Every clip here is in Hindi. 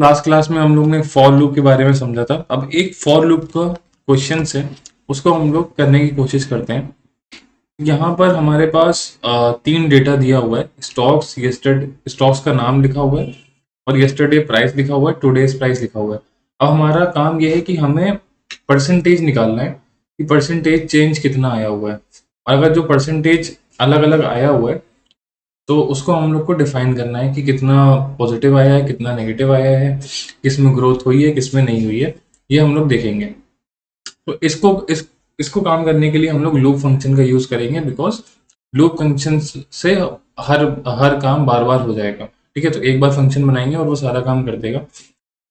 लास्ट क्लास में हम लोग ने फॉर लूप के बारे में समझा था। अब एक फॉर लूप का क्वेश्चन है, उसको हम लोग करने की कोशिश करते हैं। यहाँ पर हमारे पास 3 डेटा दिया हुआ है। स्टॉक्स का नाम लिखा हुआ है और यस्टरडे प्राइस लिखा हुआ है, टुडेज प्राइस लिखा हुआ है। अब हमारा काम यह है कि हमें परसेंटेज निकालना है कि परसेंटेज चेंज कितना आया हुआ है। और अगर जो परसेंटेज अलग अलग आया हुआ है तो उसको हम लोग को डिफाइन करना है कि कितना पॉजिटिव आया है, कितना नेगेटिव आया है, किस में ग्रोथ हुई है, किस में नहीं हुई है, ये हम लोग देखेंगे। तो इसको काम करने के लिए हम लोग लूप फंक्शन का यूज करेंगे, बिकॉज लूप फंक्शन से हर हर काम बार बार हो जाएगा। ठीक है, तो एक बार फंक्शन बनाएंगे और वो सारा काम कर देगा।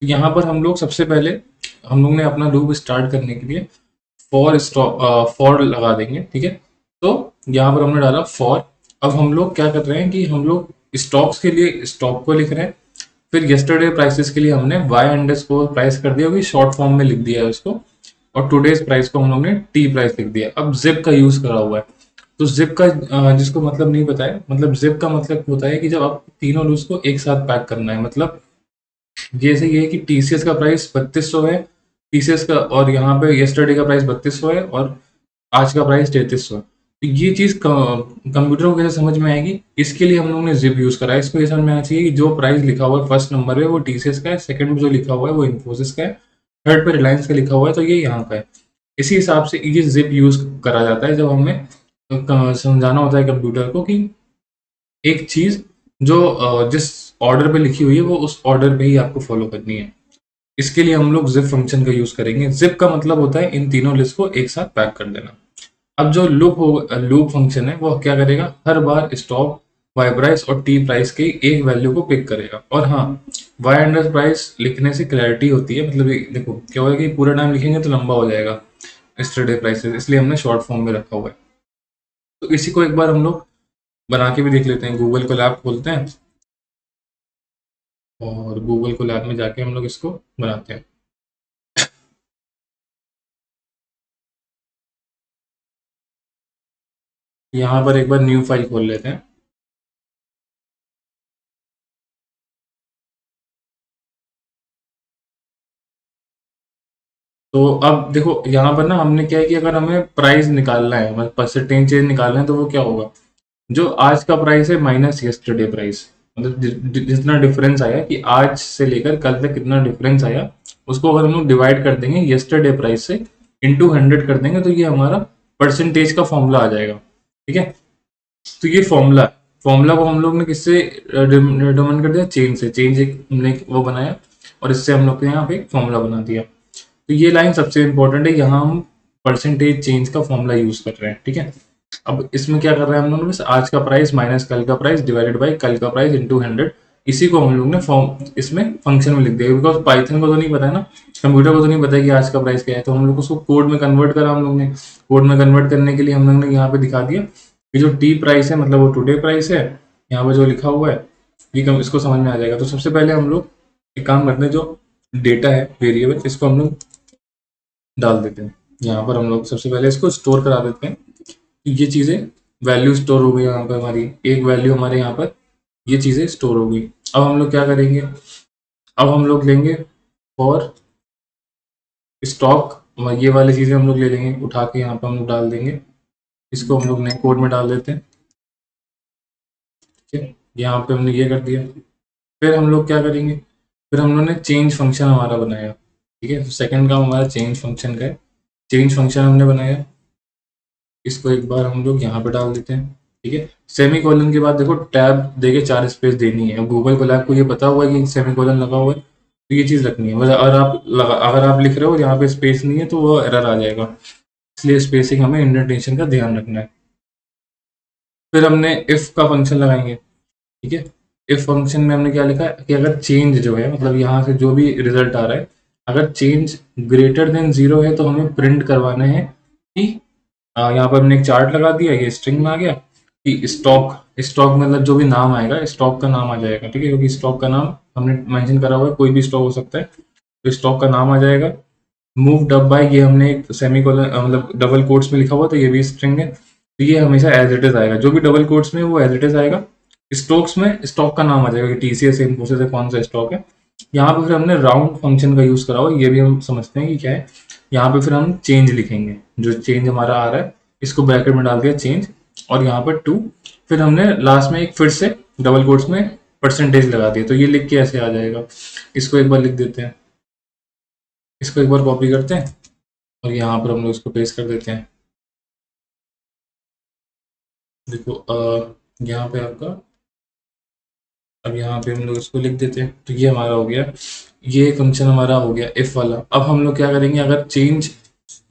यहाँ पर हम लोग सबसे पहले हम लोग ने अपना लूप स्टार्ट करने के लिए फॉर लगा देंगे। ठीक है, तो यहाँ पर हमने डाला फॉर। अब हम लोग क्या कर रहे हैं कि हम लोग स्टॉक्स के लिए स्टॉक को लिख रहे हैं, फिर यस्टरडे प्राइसेस के लिए हमने y अंडरस्कोर प्राइस कर दिया, शॉर्ट फॉर्म में लिख दिया है उसको, और टुडेज प्राइस को हम लोग ने टी प्राइस लिख दिया। अब जिप का यूज करा हुआ है, तो जिप का जिसको मतलब नहीं पता है, मतलब जिप का मतलब होता है कि जब आप तीनों लूज को एक साथ पैक करना है। मतलब जैसे ये है कि टीसीएस का प्राइस 3200 है, टीसीएस का, और यहाँ पे यस्टरडे का प्राइस 3200 है और आज का प्राइस 3300 है। तो ये चीज कंप्यूटर को कैसे समझ में आएगी, इसके लिए हम लोगों ने जिप यूज करा है। इसको ये समझ में आना चाहिए कि जो प्राइस लिखा हुआ है फर्स्ट नंबर पे वो टीसीएस का है, सेकंड में जो लिखा हुआ है वो इन्फोसिस का है, थर्ड पे रिलायंस का लिखा हुआ है तो ये यहाँ का है। इसी हिसाब से ये जिप यूज करा जाता है जब हमें समझाना होता है कंप्यूटर को कि एक चीज जो जिस ऑर्डर पे लिखी हुई है वो उस ऑर्डर पे ही आपको फॉलो करनी है। इसके लिए हम लोग जिप फंक्शन का यूज करेंगे। जिप का मतलब होता है इन तीनों लिस्ट को एक साथ पैक कर देना। अब जो लूप फंक्शन है वो क्या करेगा, हर बार स्टॉक, वाई प्राइस और टी प्राइस की एक वैल्यू को पिक करेगा। और हाँ, वाई अंडर प्राइस लिखने से क्लैरिटी होती है। मतलब देखो क्या होगा कि पूरा टाइम लिखेंगे तो लंबा हो जाएगा यस्टरडे प्राइसेस, इसलिए हमने शॉर्ट फॉर्म में रखा हुआ है। तो इसी को एक बार हम लोग बना के भी देख लेते हैं। गूगल को लैब खोलते हैं और गूगल को लैब में जाके हम लोग इसको बनाते हैं। यहाँ पर एक बार न्यू फाइल खोल लेते हैं। तो अब देखो यहाँ पर ना हमने क्या है कि अगर हमें प्राइस निकालना है, मतलब परसेंटेज चेंज निकालना है, तो वो क्या होगा, जो आज का प्राइस है माइनस यस्टरडे प्राइस, मतलब जितना डिफरेंस आया कि आज से लेकर कल तक कितना डिफरेंस आया, उसको अगर हम लोग डिवाइड कर देंगे यस्टरडे प्राइस से, इंटू 100 कर देंगे, तो ये हमारा परसेंटेज का फॉर्मूला आ जाएगा। ठीक है, तो ये फॉर्मूला को हम लोग ने किससे डिटरमाइन कर दिया, चेंज से। चेंज एक हमने वो बनाया और इससे हम लोग ने यहाँ पे एक फॉर्मूला बना दिया। तो ये लाइन सबसे इंपॉर्टेंट है, यहाँ हम परसेंटेज चेंज का फॉर्मूला यूज कर रहे हैं। ठीक है, अब इसमें क्या कर रहे हैं हम लोग, बस आज का प्राइस माइनस कल का प्राइस डिवाइडेड बाय कल का प्राइस इंटू 100, इसी को हम लोग ने फॉर्म इसमें फंक्शन में लिख दिया। बिकॉज पाइथन को तो नहीं पता है ना, कंप्यूटर को तो नहीं पता है कि आज का प्राइस क्या है, तो हम लोग उसको कोड में कन्वर्ट करा। हम लोग ने कोड में कन्वर्ट करने के लिए हम लोग ने यहाँ पे दिखा दिया कि जो टी प्राइस है मतलब वो टुडे प्राइस है, यहाँ पे जो लिखा हुआ है ये इसको समझ में आ जाएगा। तो सबसे पहले हम लोग एक काम करते हैं, जो डेटा है वेरिएबल, इसको हम लोग डाल देते हैं। यहाँ पर हम लोग सबसे पहले इसको स्टोर करा देते हैं। ये चीज़ें वैल्यू स्टोर हो गई यहाँ पर, हमारी एक वैल्यू हमारे यहाँ पर ये चीज़ें स्टोर हो गई। अब हम लोग क्या करेंगे, अब हम लोग लेंगे और स्टॉक, ये वाली चीज़ें हम लोग ले लेंगे उठा के, यहाँ पर हम लोग डाल देंगे। इसको हम लोग नए कोड में डाल देते हैं। ठीक है, यहाँ पे हमने ये कर दिया। फिर हम लोग क्या करेंगे, फिर हम लोग ने चेंज फंक्शन हमारा बनाया। ठीक है, तो सेकंड काम हमारा चेंज फंक्शन का है। चेंज फंक्शन हमने बनाया, इसको एक बार हम लोग यहाँ पे डाल देते हैं। ठीक है, सेमी कॉलन के बाद देखो टैब देके 4 स्पेस देनी है। गूगल कोलैब को ये पता हुआ है कि सेमी कॉलन लगा हुआ है, तो ये चीज़ रखनी है। मतलब अगर आप लिख रहे हो यहाँ पे स्पेस नहीं है तो वो एरर आ जाएगा, इसलिए स्पेसिंग हमें इंडेंटेशन का ध्यान रखना है। फिर हमने इफ का फंक्शन लगाएंगे। ठीक है, इफ फंक्शन में हमने क्या लिखा है कि अगर चेंज जो है, मतलब यहाँ से जो भी रिजल्ट आ रहा है, अगर चेंज ग्रेटर देन 0 है तो हमें प्रिंट करवाना है कि यहाँ पर हमने एक चार्ट लगा दिया, ये स्ट्रिंग में आ गया कि स्टॉक, स्टॉक मतलब जो भी नाम आएगा स्टॉक का नाम आ जाएगा। ठीक है, क्योंकि स्टॉक का नाम हमने मेंशन करा हुआ है, कोई भी स्टॉक हो सकता है, तो स्टॉक का नाम आ जाएगा। मूव डब बाय, ये हमने एक सेमी कोलन मतलब डबल कोट्स में लिखा हुआ, तो ये भी स्ट्रिंग है, तो ये हमेशा एज इट इज आएगा। जो भी डबल कोट्स में वो एज इट इज आएगा। स्टॉक्स में स्टॉक का नाम आ जाएगा कि टीसीएस इन्फोसिस है, कौन सा स्टॉक है, यहाँ पे फिर हमने राउंड फंक्शन का यूज करा हुआ, ये भी हम समझते हैं कि क्या है। यहाँ पे फिर हम चेंज लिखेंगे, जो चेंज हमारा आ रहा है इसको ब्रैकेट में डाल दिया चेंज, और यहाँ पर 2, फिर हमने लास्ट में एक फिर से डबल कोट्स में परसेंटेज लगा दिया। तो ये लिख के ऐसे आ जाएगा। इसको एक बार लिख देते हैं, इसको एक बार कॉपी करते हैं और यहाँ पर हम लोग इसको पेस्ट कर देते हैं। देखो यहाँ पे आपका, अब यहाँ पे हम लोग इसको लिख देते हैं, तो ये हमारा हो गया, ये फंक्शन हमारा हो गया इफ वाला। अब हम लोग क्या करेंगे, अगर चेंज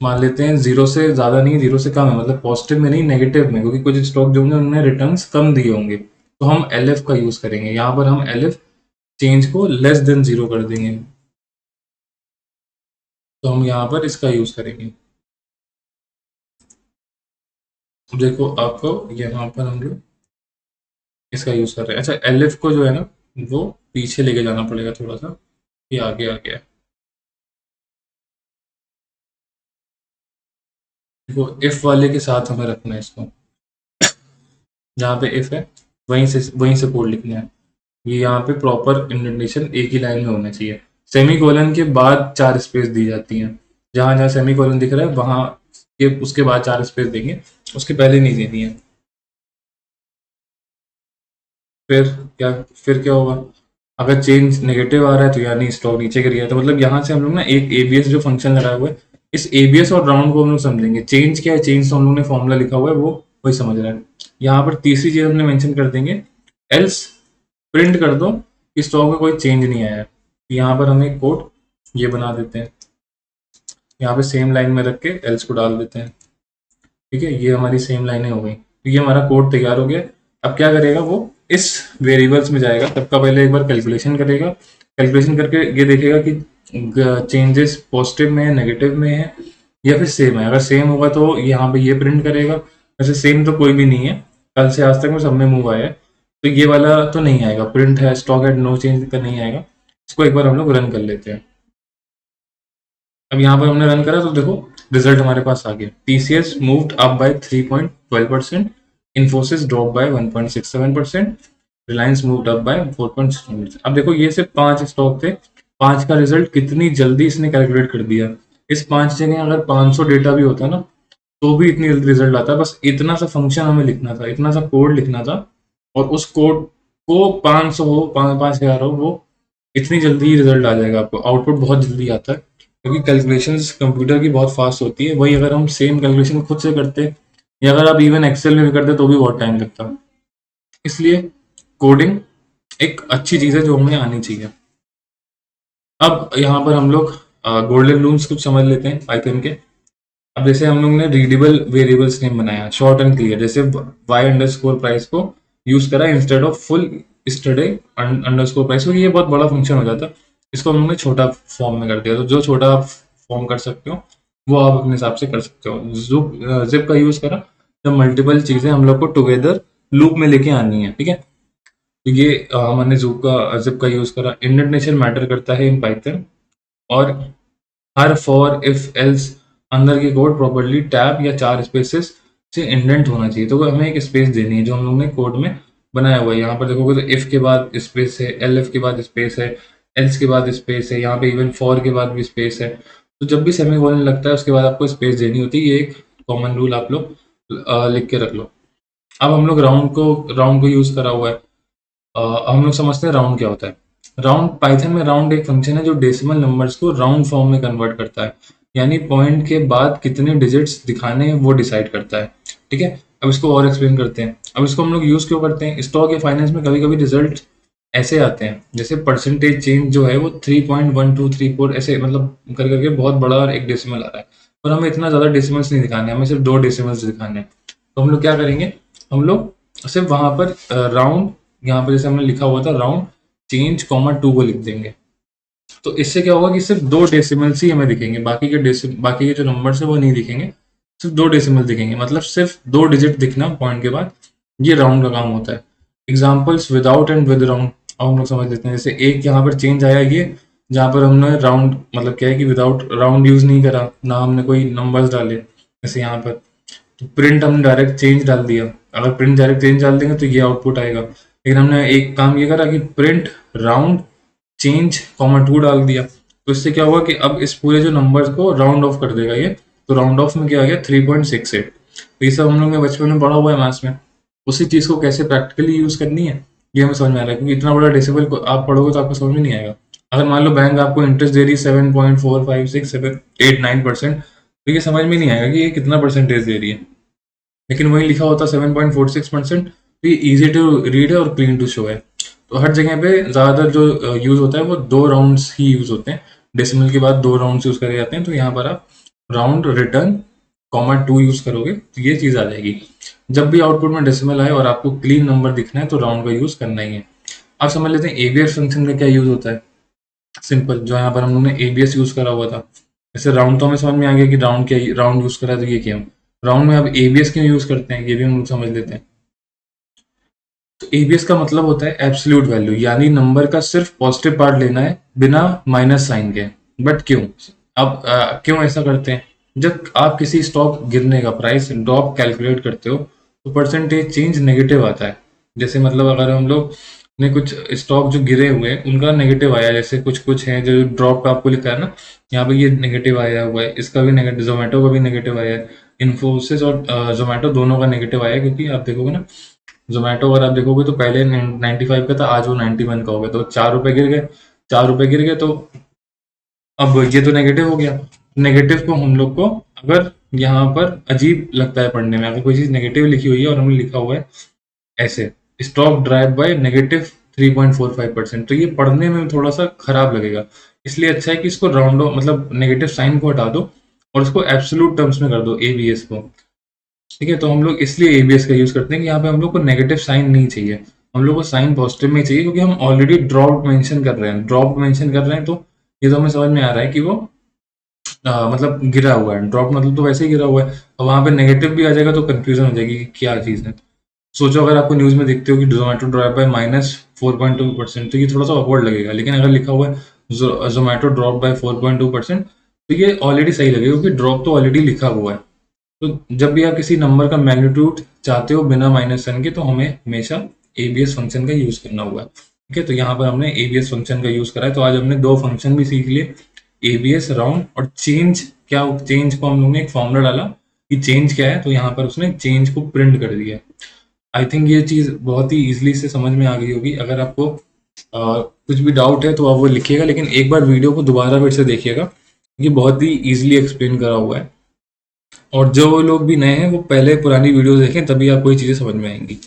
मान लेते हैं जीरो से ज्यादा नहीं, जीरो से कम है, मतलब पॉजिटिव में नहीं नेगेटिव में, क्योंकि कुछ स्टॉक जो होंगे उन्होंने रिटर्न्स कम दिए होंगे, तो हम एल एफ का यूज करेंगे। यहाँ पर हम एल एफ चेंज को लेस देन जीरो कर देंगे, तो हम यहाँ पर इसका यूज करेंगे। देखो आपको यहाँ पर हम लोग इसका यूज कर रहे हैं। अच्छा, एल एफ को जो है ना वो पीछे लेके जाना पड़ेगा थोड़ा सा, ये आगे आ गया है। देखो इफ वाले के साथ हमें रखना है इसको, जहाँ पे इफ है वहीं से कोड लिखना है। ये यहाँ पे प्रॉपर इंडेंटेशन एक ही लाइन में होना चाहिए। सेमी कोलन के बाद 4 स्पेस दी जाती हैं, जहाँ जहाँ सेमी कोलन दिख रहा है वहाँ के उसके बाद 4 स्पेस देंगे, उसके पहले नहीं देनी है। फिर क्या फिर क्या होगा, अगर चेंज नेगेटिव आ रहा है तो यानी स्टॉक नीचे गिर गया। तो मतलब यहाँ से हम लोग ना एक एबीएस जो फंक्शन लगाया हुआ है, इस एबीएस और राउंड को हम लोग समझेंगे। चेंज क्या है, चेंज तो हम लोग ने फॉर्मूला लिखा हुआ है, वो वही समझ रहा है। यहाँ पर तीसरी चीज हमने मेंशन कर देंगे, एल्स प्रिंट कर दो कि स्टॉक में कोई चेंज नहीं आया है। यहाँ पर हम एक कोड ये बना देते हैं, यहाँ पे सेम लाइन में रख के एल्स को डाल देते हैं। ठीक है, ये हमारी सेम लाइनें हो गई, तो ये हमारा कोड तैयार हो गया। अब क्या करेगा वो, इस वेरिएबल्स में जाएगा, सबका पहले एक बार कैलकुलेशन करेगा, कैलकुलेशन करके ये देखेगा कि चेंजेस पॉजिटिव में है, नेगेटिव में है, या फिर सेम है। अगर सेम होगा तो यहाँ पे ये प्रिंट करेगा। वैसे सेम तो कोई भी नहीं है, कल से आज तक में सब में मूव आया है, तो ये वाला तो नहीं आएगा, प्रिंट है स्टॉक एट नो चेंज का नहीं आएगा। इसको एक बार हम लोग रन कर लेते हैं। अब यहाँ पर हमने रन करा तो देखो रिजल्ट हमारे पास आ गया। TCS moved up by 3.12%, Infosys drop by 1.67%, Reliance moved up by 4.6%। अब देखो ये सिर्फ 5 स्टॉक थे, 5 का रिजल्ट कितनी जल्दी इसने कैलकुलेट कर दिया। इस 5 जगह अगर 500 डेटा भी होता ना तो भी इतनी जल्दी रिजल्ट आता। बस इतना सा फंक्शन हमें लिखना था, इतना सा कोड लिखना था, और उस कोड को 500 हो 5,000 हो, वो इतनी जल्दी रिजल्ट आ जाएगा आपको। आउटपुट बहुत जल्दी आता है, क्योंकि कैलकुलेशंस कंप्यूटर की बहुत फास्ट होती है। वही अगर हम सेम कैलकुलेशन खुद से करते, या अगर आप इवन एक्सेल में भी करते तो भी बहुत टाइम लगता। इसलिए कोडिंग एक अच्छी चीज़ है जो हमें आनी चाहिए। अब यहाँ पर हम लोग गोल्डन रूल्स कुछ समझ लेते हैं पाइथन के। अब जैसे हम लोग ने रीडेबल वेरिएबल्स नेम बनाया, शॉर्ट एंड क्लियर, जैसे y अंडरस्कोर प्राइस को यूज करा instead of full स्टडे underscore price, क्योंकि ये बहुत बड़ा फंक्शन हो जाता। इसको हम लोग ने छोटा फॉर्म में कर दिया, तो जो छोटा आप फॉर्म कर सकते हो वो आप अपने हिसाब से कर सकते हो। जिप का यूज करा जब मल्टीपल चीजें हम लोग को टुगेदर लूप में लेके आनी है। ठीक है, तो ये हमने जिप का यूज करा। इंडेंटेशन मैटर करता है इन पाइथन, और हर फॉर इफ एल्स अंदर की कोड प्रॉपर्ली टैब या 4 स्पेसेस से इंडेंट होना चाहिए। तो हमें एक स्पेस देनी है जो हम लोग ने कोड में बनाया हुआ है। यहाँ पर देखोगे तो इफ के बाद स्पेस है, एल एफ के बाद स्पेस है, एल्स के बाद स्पेस है, यहाँ पे इवन फॉर के बाद भी स्पेस है। तो जब भी सेमीकोलन लगता है उसके बाद आपको स्पेस देनी होती है। ये एक कॉमन रूल आप लोग लिख के रख लो। अब हम लोग राउंड को यूज करा हुआ है। हम लोग समझते हैं राउंड क्या होता है। राउंड, पाइथन में राउंड एक फंक्शन है जो डेसिमल नंबर्स को राउंड फॉर्म में कन्वर्ट करता है, यानी पॉइंट के बाद कितने डिजिट्स दिखाने हैं वो डिसाइड करता है। ठीक है, अब इसको और एक्सप्लेन करते हैं। अब इसको हम लोग यूज क्यों करते हैं, स्टॉक या फाइनेंस में कभी कभी रिजल्ट ऐसे आते हैं, जैसे परसेंटेज चेंज जो है वो 3.1234 ऐसे मतलब कर करके बहुत बड़ा और एक डेसिमल आ रहा है, और हमें इतना ज्यादा डेसिमल्स नहीं दिखाने, हमें सिर्फ 2 डेसिमल्स दिखाने हैं। तो हम लोग क्या करेंगे, हम लोग सिर्फ वहां पर राउंड, यहाँ पर जैसे हमने लिखा हुआ था राउंड चेंज कॉमा 2 को लिख देंगे। तो इससे क्या होगा कि सिर्फ 2 डेसिमल्स ही हमें दिखेंगे, बाकी के जो नंबर्स है वो नहीं दिखेंगे, सिर्फ 2 डेसिमल दिखेंगे। मतलब सिर्फ 2 डिजिट दिखना पॉइंट के बाद, ये राउंड का काम होता है। Examples without and with round अब हम लोग समझ लेते हैं। जैसे एक यहाँ पर चेंज आया, ये जहाँ पर हमने राउंड मतलब क्या है कि विदाउट राउंड यूज नहीं करा, ना हमने कोई नंबर्स डाले। जैसे यहाँ पर तो प्रिंट हमने डायरेक्ट चेंज डाल दिया, अगर प्रिंट डायरेक्ट चेंज डाल देंगे तो ये आउटपुट आएगा। लेकिन हमने एक काम ये करा कि प्रिंट राउंड चेंज कॉमा 2 डाल दिया, तो इससे क्या हुआ कि अब इस पूरे जो नंबर्स को राउंड ऑफ कर देगा ये। तो राउंड ऑफ में क्या आ गया 3.68। तो ये सब हम लोग ने बचपन में पढ़ा हुआ है मैथ्स में। उसी चीज़ को कैसे प्रैक्टिकली यूज़ करनी है ये हमें समझ में आ रहा है, क्योंकि इतना बड़ा डेसिबल को आप पढ़ोगे तो आपको समझ में नहीं आएगा। अगर मान लो बैंक आपको इंटरेस्ट दे रही है 7.45678 9%, तो ये समझ में नहीं आएगा कि ये कितना परसेंटेज दे रही है। लेकिन वही लिखा होता 7.46%, तो ये ईजी टू रीड है और क्लीन टू शो है। तो हर जगह पे ज़्यादातर जो यूज़ होता है वो 2 राउंड्स ही यूज़ होते हैं। डेसिमल के बाद 2 राउंड्स यूज़ करे जाते हैं। तो यहाँ पर आप राउंड रिटर्न कॉमा 2 यूज़ करोगे तो ये चीज़ आ जाएगी। जब भी आउटपुट में डेसिमल आए और आपको क्लीन नंबर दिखना है तो राउंड का यूज़ करना ही है। आप समझ लेते हैं एबीएस फंक्शन का क्या यूज़ होता है। सिंपल, जो यहाँ पर हम लोग ने एबीएस यूज़ करा हुआ था। जैसे राउंड तो हमें समझ में आ गया कि राउंड क्या, राउंड यूज़ करा तो ये क्यों। राउंड में अब एबीएस क्यों यूज़ करते हैं ये भी हम लोग समझ लेते हैं। तो एबीएस का मतलब होता है एब्सोल्यूट वैल्यू, यानी नंबर का सिर्फ पॉजिटिव पार्ट लेना है बिना माइनस साइन के। बट क्यों, अब क्यों ऐसा करते हैं। जब आप किसी स्टॉक गिरने का प्राइस ड्रॉप कैलकुलेट करते हो तो परसेंटेज चेंज नेगेटिव आता है। जैसे मतलब अगर हम लोग ने कुछ स्टॉक जो गिरे हुए हैं उनका नेगेटिव आया, जैसे कुछ कुछ है जो ड्रॉप पे आपको लिखा है ना, यहाँ पे ये नेगेटिव आया हुआ है, इसका भी नेगेटिव, जोमेटो का भी नेगेटिव आया है, इन्फोसिस और जोमेटो दोनों का नेगेटिव आया है। क्योंकि आप देखोगे ना, जोमेटो अगर आप देखोगे तो पहले 95 का था, आज वो 91 का हो गया, तो 4 रुपए गिर गए। 4 रुपए गिर गए तो अब ये तो नेगेटिव हो गया। नेगेटिव को हम लोग को अगर यहाँ पर अजीब लगता है पढ़ने में, अगर कोई चीज़ नेगेटिव लिखी हुई है और हमने लिखा हुआ है ऐसे, स्टॉक ड्राइव बाय नेगेटिव 3.45%, तो ये पढ़ने में थोड़ा सा खराब लगेगा। इसलिए अच्छा है कि इसको राउंड ऑफ, मतलब नेगेटिव साइन को हटा दो और उसको एब्सोल्यूट टर्म्स में कर दो एबीएस को। ठीक है, तो हम लोग इसलिए एबीएस का यूज करते हैं कि यहाँ पे हम लोग को नेगेटिव साइन नहीं चाहिए, हम लोग को साइन पॉजिटिव में चाहिए, क्योंकि हम ऑलरेडी ड्रॉप मेंशन कर रहे हैं। ड्रॉप मेंशन कर रहे हैं तो ये तो हमें समझ में आ रहा है कि वो मतलब गिरा हुआ है। ड्रॉप मतलब तो वैसे ही गिरा हुआ है, और वहां पे नेगेटिव भी आ जाएगा तो कंफ्यूजन हो जाएगी कि क्या चीज़ है। सोचो अगर आपको न्यूज़ में देखते हो कि जोमेटो ड्रॉप बाय -4.2%, तो ये थोड़ा सा ऑकवर्ड लगेगा। लेकिन अगर लिखा हुआ है जोमेटो ड्रॉप बाय 4.2%, तो ये ऑलरेडी सही लगेगा, क्योंकि ड्रॉप तो ऑलरेडी लिखा हुआ है। तो जब भी आप किसी नंबर का मैग्नीट्यूड चाहते हो बिना माइनस साइन के, तो हमें हमेशा एबीएस फंक्शन का यूज करना होगा। ठीक है, तो यहाँ पर हमने एबीएस फंक्शन का यूज करा है। तो आज हमने 2 फंक्शन भी सीख लिए, एबीएस राउंड और चेंज। क्या चेंज को हम लोग ने एक फॉर्मूला डाला कि चेंज क्या है, तो यहाँ पर उसने चेंज को प्रिंट कर दिया। आई थिंक ये चीज़ बहुत ही इजीली से समझ में आ गई होगी। अगर आपको कुछ भी डाउट है तो आप वो लिखिएगा, लेकिन एक बार वीडियो को दोबारा फिर से देखिएगा, ये बहुत ही इजीली एक्सप्लेन करा हुआ है। और जो लोग भी नए हैं वो पहले पुरानी वीडियो देखें, तभी आपको ये चीज़ें समझ में आएंगी।